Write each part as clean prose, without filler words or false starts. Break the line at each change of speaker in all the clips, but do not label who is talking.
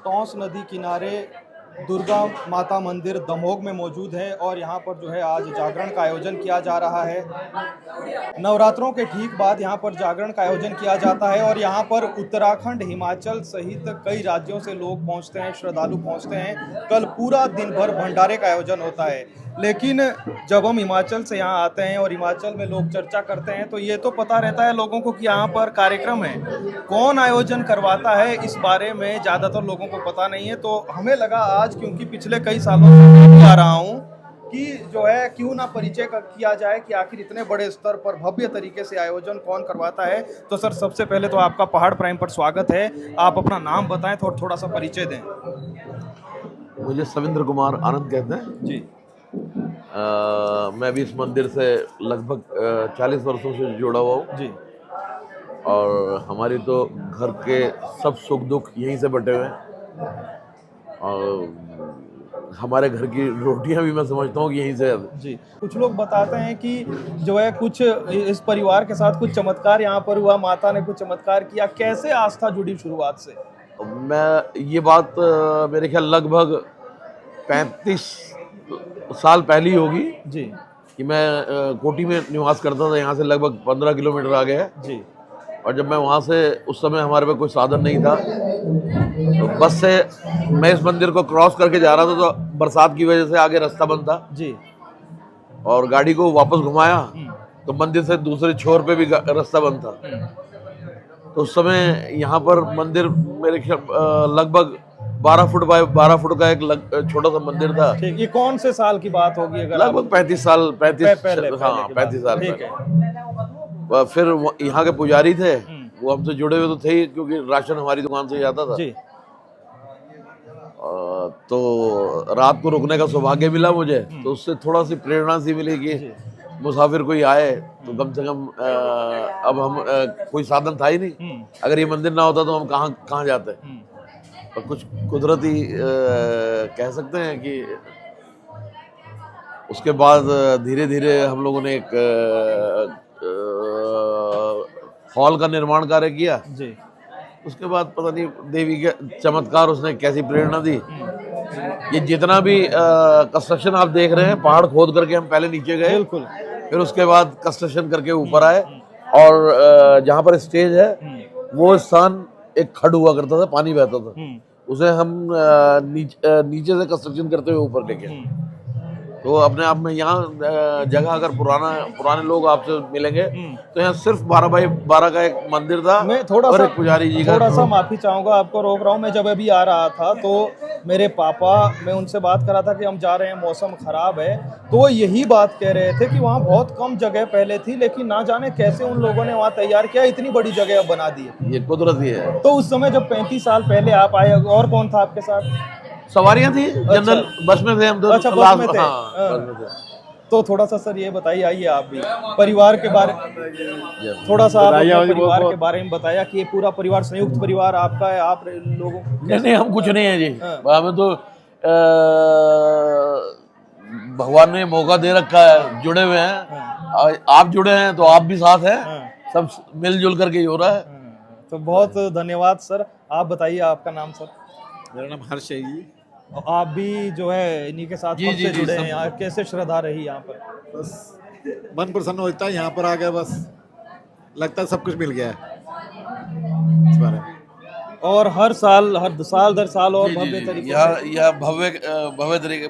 टोंस नदी किनारे दुर्गा माता मंदिर दमोह में मौजूद है और यहाँ पर जो है आज जागरण का आयोजन किया जा रहा है। नवरात्रों के ठीक बाद यहाँ पर जागरण का आयोजन किया जाता है और यहाँ पर उत्तराखंड, हिमाचल सहित कई राज्यों से लोग पहुँचते हैं, श्रद्धालु पहुँचते हैं। कल पूरा दिन भर भंडारे का आयोजन होता है। लेकिन जब हम हिमाचल से यहाँ आते हैं और हिमाचल में लोग चर्चा करते हैं तो ये तो पता रहता है लोगों को कि यहाँ पर कार्यक्रम है, कौन आयोजन करवाता है इस बारे में ज़्यादातर लोगों को पता नहीं है। तो हमें लगा आज, क्योंकि पिछले कई सालों से मैं आ रहा हूँ, कि जो है क्यों ना परिचय किया जाए कि आखिर इतने बड़े स्तर पर भव्य तरीके से आयोजन कौन करवाता है। तो सर, सबसे पहले तो आपका पहाड़ प्राइम पर स्वागत है। आप अपना नाम बताएं, थोड़ा सा परिचय दें।
मुझे सविंद्र कुमार आनंद कहते हैं
जी।
मैं भी इस मंदिर से लगभग 40 वर्षों से जुड़ा हुआ हूँ
जी।
और हमारी तो घर के सब सुख दुख यहीं से बटे हुए हैं और हमारे घर की रोटियां भी मैं समझता हूँ कि यहीं से।
जी। कुछ लोग बताते हैं कि जो है कुछ इस परिवार के साथ कुछ चमत्कार यहाँ पर हुआ, माता ने कुछ चमत्कार किया। कैसे आस्था जुड़ी शुरुआत से?
मैं ये बात मेरे ख्याल लगभग 35 साल पहली होगी
जी।
कि मैं कोटी में निवास करता था। यहाँ से लगभग 15 किलोमीटर आगे है
जी।
और जब मैं वहाँ से, उस समय हमारे पे कोई साधन नहीं था, तो बस से मैं इस मंदिर को क्रॉस करके जा रहा था तो बरसात की वजह से आगे रास्ता बंद था
जी।
और गाड़ी को वापस घुमाया तो मंदिर से दूसरे छोर पे भी रास्ता बंद था। तो उस समय यहाँ पर मंदिर मेरे ख्याल लगभग 12 फुट बाय 12 फुट का एक छोटा सा मंदिर था।
ठीक। ये कौन से साल की बात होगी? अगर
लगभग 35 साल, 35
पहले
हाँ 35 साल
ठीक
है। फिर यहाँ के पुजारी थे, वो हमसे जुड़े हुए तो थे ही, क्योंकि राशन हमारी दुकान से ही आता था।
जी।
तो रात को रुकने का सौभाग्य मिला मुझे, तो उससे थोड़ा सी प्रेरणा सी मिली कि मुसाफिर कोई आए तो कम से कम अब हम कोई साधन था ही नहीं, अगर ये मंदिर ना होता तो हम कहाँ जाते। और कुछ कुदरती कह सकते हैं कि उसके बाद धीरे धीरे हम लोगों ने एक हॉल का निर्माण कार्य किया।
जी।
उसके बाद पता नहीं देवी के चमत्कार, उसने कैसी प्रेरणा दी। ये जितना भी कंस्ट्रक्शन आप देख रहे हैं, पहाड़ खोद करके हम पहले नीचे गए,
बिल्कुल।
फिर उसके बाद कंस्ट्रक्शन करके ऊपर आए और जहाँ पर स्टेज है वो स्थान एक खड़ हुआ करता था, पानी बहता था, उसे हम नीचे से कंस्ट्रक्शन करते हुए ऊपर लेके। तो अपने आप में यहाँ जगह, अगर पुराने लोग आपसे मिलेंगे तो यहाँ सिर्फ 12 बाई 12 का एक मंदिर था।
मैं थोड़ा सा
पुजारी जी का,
थोड़ा सा माफी चाहूंगा, आपको रोक रहा हूँ। मैं जब अभी आ रहा था तो मेरे पापा, मैं उनसे बात कर रहा था कि हम जा रहे हैं, मौसम खराब है, तो यही बात कह रहे थे कि वहाँ बहुत कम जगह पहले थी, लेकिन ना जाने कैसे उन लोगों ने वहाँ तैयार किया, इतनी बड़ी जगह अब बना दी है।
ये कुदरती है।
तो उस समय जब 35 साल पहले आप आए, और कौन था आपके साथ?
सवारियां थी, जनरल बस में थे हम तो।
अच्छा, बस में थे।
बस में थे।
तो थोड़ा सा सर ये बताइए, आइए आप भी परिवार के बारे, थोड़ा सा आप अपने परिवार के बारे में बताया कि ये पूरा परिवार संयुक्त परिवार आपका है, आप लोगों?
नहीं, हम कुछ नहीं है जी। हमें तो भगवान ने मौका दे रखा है, जुड़े हुए हैं। आप जुड़े हैं तो आप भी साथ हैं, सब मिलजुल करके ही हो रहा है।
तो बहुत धन्यवाद सर। आप बताइए, आपका नाम सर?
मेरा नाम हर्ष है जी।
आप भी जो है इन्हीं के साथ कब से जुड़े हैं? यहाँ कैसे श्रद्धा रही यहाँ पर?
बस मन प्रसन्न होता है, यहाँ पर आ गया, बस लगता है सब कुछ मिल गया है इस बारे में।
और हर साल दर साल और भव्य तरीके से
यह भव्य तरीके,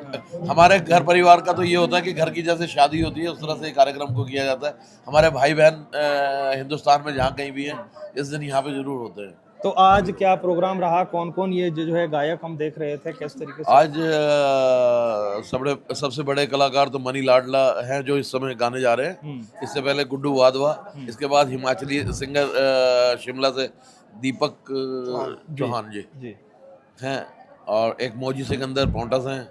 हमारे घर परिवार का तो ये होता है कि घर की जैसे शादी होती है उस तरह से कार्यक्रम को किया जाता है। हमारे भाई बहन हिंदुस्तान में जहाँ कहीं भी हैं, इस दिन यहाँ पे जरूर होते हैं।
तो आज क्या प्रोग्राम रहा? कौन कौन ये जो है गायक हम देख रहे थे, किस तरीके से?
आज सबसे बड़े कलाकार तो मनी लाडला हैं जो इस समय गाने जा रहे हैं। इससे पहले गुड्डू वाधवा, इसके बाद हिमाचली सिंगर शिमला से दीपक चौहान जी हैं, और एक मौजी सिकंदर पौंटा से हैं।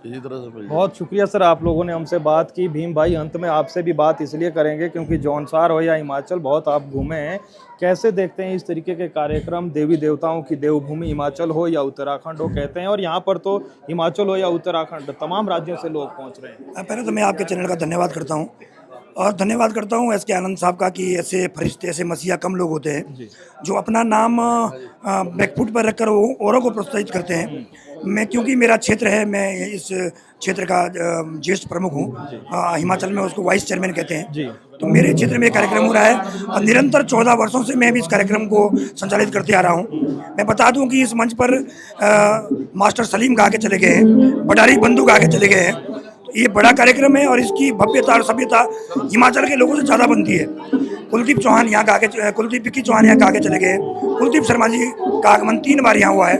इसी तरह से
बहुत शुक्रिया सर, आप लोगों ने हमसे बात की। भीम भाई, अंत में आपसे भी बात इसलिए करेंगे क्योंकि जौनसार हो या हिमाचल, बहुत आप घूमे हैं, कैसे देखते हैं इस तरीके के कार्यक्रम? देवी देवताओं की देवभूमि हिमाचल हो या उत्तराखंड हो, कहते हैं, और यहाँ पर तो हिमाचल हो या उत्तराखंड, तमाम राज्यों से लोग पहुँच रहे हैं।
पहले तो मैं आपके चैनल का धन्यवाद करता हूँ और धन्यवाद करता हूँ एस के आनंद साहब का कि ऐसे फरिश्ते, ऐसे मसीहा कम लोग होते हैं जो अपना नाम बैकफुट पर रखकर वो औरों को प्रोत्साहित करते हैं। मैं, क्योंकि मेरा क्षेत्र है, मैं इस क्षेत्र का ज्येष्ठ प्रमुख हूँ। हिमाचल में उसको वाइस चेयरमैन कहते हैं। तो मेरे क्षेत्र में कार्यक्रम हो रहा है और निरंतर 14 वर्षों से मैं भी इस कार्यक्रम को संचालित करते आ रहा हूँ। मैं बता दूं कि इस मंच पर मास्टर सलीम गा के चले गए हैं, बडारी बंधु गा के चले गए हैं। तो ये बड़ा कार्यक्रम है और इसकी भव्यता और सभ्यता हिमाचल के लोगों से ज़्यादा बनती है। कुलदीप चौहान यहाँ गा के, कुलदीप विक्की चौहान यहाँ गा के चले गए, कुलदीप शर्मा जी का आगमन 3 बार यहाँ हुआ है।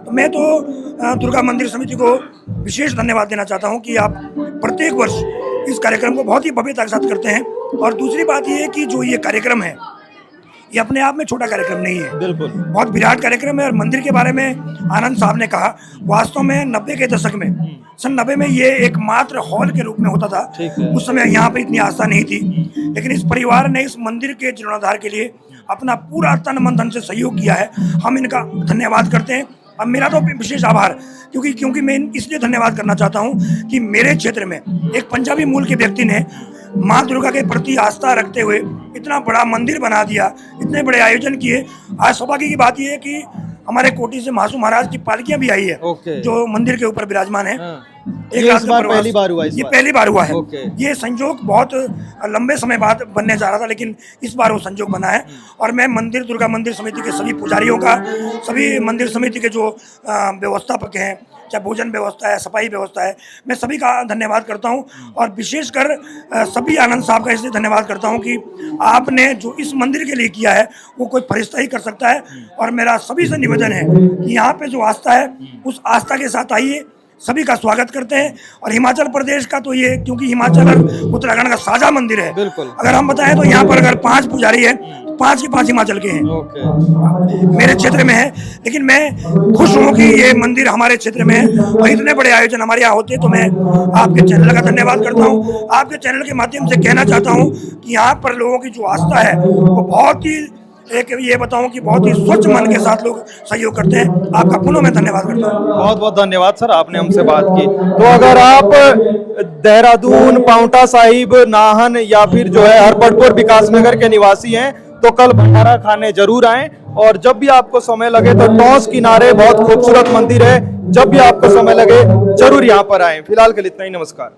तो मैं तो दुर्गा मंदिर समिति को विशेष धन्यवाद देना चाहता हूँ कि आप प्रत्येक वर्ष इस कार्यक्रम को बहुत ही भव्यता के साथ करते हैं। और दूसरी बात ये है कि जो ये कार्यक्रम है, ये अपने आप में छोटा कार्यक्रम नहीं है, बिल्कुल बहुत विराट कार्यक्रम है। और मंदिर के बारे में आनंद साहब ने कहा, वास्तव में 90 के दशक में, सन 90 में ये एकमात्र हॉल के रूप में होता था। उस समय यहाँ पे इतनी आस्था नहीं थी, लेकिन इस परिवार ने इस मंदिर के जीर्णोद्धार के लिए अपना पूरा तन मन धन से सहयोग किया है। हम इनका धन्यवाद करते हैं। अब मेरा तो विशेष आभार, क्योंकि मैं इसलिए धन्यवाद करना चाहता हूँ कि मेरे क्षेत्र में एक पंजाबी मूल के व्यक्ति ने माँ दुर्गा के प्रति आस्था रखते हुए इतना बड़ा मंदिर बना दिया, इतने बड़े आयोजन किए। आज सौभाग्य की बात यह है कि हमारे कोटी से महासू महाराज की पालकियां भी आई है जो मंदिर के ऊपर विराजमान है।
ये इस बार पहली बार हुआ,
ये पहली बार हुआ है। ये संयोग बहुत लंबे समय बाद बनने जा रहा था, लेकिन इस बार वो संयोग बना है। और मैं दुर्गा मंदिर समिति के सभी पुजारियों का, सभी मंदिर समिति के जो व्यवस्थापक हैं, चाहे भोजन व्यवस्था है, सफाई व्यवस्था है, मैं सभी का धन्यवाद करता हूं। और विशेषकर सभी आनंद साहब का इसलिए धन्यवाद करता हूं कि आपने जो इस मंदिर के लिए किया है वो कोई फरिश्ता ही कर सकता है। और मेरा सभी से निवेदन है कि यहाँ पे जो आस्था है, उस आस्था के साथ आइए, सभी का स्वागत करते हैं। और हिमाचल प्रदेश का तो ये, क्योंकि हिमाचल और उत्तराखंड का साझा मंदिर है, बिल्कुल अगर हम बताएं तो यहाँ पर अगर 5 पुजारी हैं, 5 के 5 हिमाचल के हैं। मेरे क्षेत्र में है, लेकिन मैं खुश हूँ कि ये मंदिर हमारे क्षेत्र में है और इतने बड़े आयोजन हमारे यहाँ होते हैं। तो मैं आपके चैनल का धन्यवाद करता हूँ। आपके चैनल के माध्यम से कहना चाहता हूँ कि यहाँ पर लोगों की जो आस्था है वो बहुत ही, एक ये बताऊं कि बहुत ही स्वच्छ मन के साथ लोग सहयोग करते हैं। आपका पुनः मैं धन्यवाद करता हूँ।
बहुत बहुत धन्यवाद सर, आपने हमसे बात की। तो अगर आप देहरादून, पांवटा साहिब, नाहन या फिर जो है हरपटपुर, विकासनगर के निवासी हैं तो कल भंडारा खाने जरूर आएं। और जब भी आपको समय लगे तो टॉस किनारे बहुत खूबसूरत मंदिर है, जब भी आपको समय लगे जरूर यहाँ पर आएं। फिलहाल के लिए इतना ही, नमस्कार।